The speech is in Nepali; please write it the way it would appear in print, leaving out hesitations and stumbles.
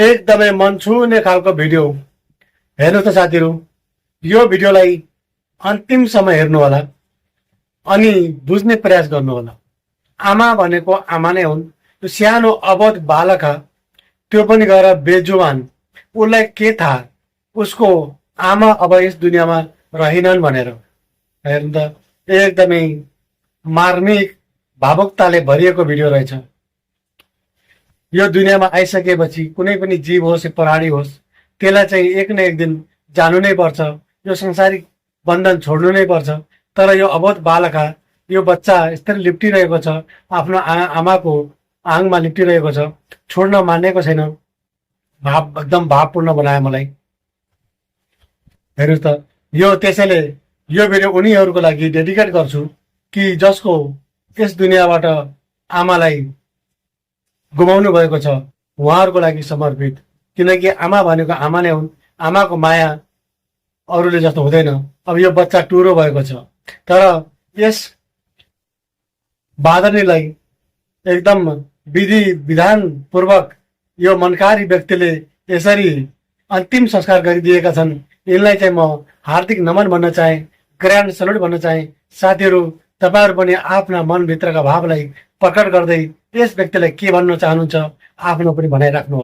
एकदमै मन छुने खालको भिडियो। हेर्नु त साथीहरू, यो भिडियोलाई अन्तिमसम्म हेर्नु होला अनि बुझ्ने प्रयास गर्नु होला। आमा भनेको आमा नै हुन्। त्यो सानो अबोध बालक, त्यो पनि गएर बेजुबान, उसलाई के थाहा उसको आमा अब यस दुनियाँमा रहेनन् भनेर। हेर्नु त, एकदमै मार्मिक भावुकताले भरिएको भिडियो रहेछ। यो दुनियाँमा आइसकेपछि कुनै पनि जीव होस् या प्राणी होस्, त्यसलाई चाहिँ एक न एक दिन जानु नै पर्छ। यो संसारिक बन्धन छोड्नु नै पर्छ। तर यो अबोध बालक, यो बच्चा यसरी लिप्टिरहेको छ, आफ्नो आमाको आङमा लिप्टिरहेको छ, छोड्न मानेको छैन। एकदम भावपूर्ण बनायो मलाई। हेर्नुहोस् त, यो त्यसैले यो भिडियो उनीहरूको लागि डेडिकेट गर्छु कि जसको यस दुनियाँबाट आमालाई गुमाउनु भएको छ, उहाँहरूको लागि समर्पित। किनकि आमा भनेको आमा नै हुन्। आमाको माया अरूले जस्तो हुँदैन। अब यो बच्चा टुरो भएको छ, तर यस बादनीलाई एकदम विधि विधान पूर्वक यो मनकारी व्यक्तिले यसरी अन्तिम संस्कार गरिदिएका छन्। यिनलाई चाहिँ म हार्दिक नमन भन्न चाहे, ग्रान्ड सल्युट भन्न चाहे। साथीहरू, तपाईँहरू पनि आफ्ना मनभित्रका भावलाई प्रकट गर्दै यस व्यक्तिलाई के भन्न चाहनुहुन्छ आफ्नो पनि भनाइराख्नु।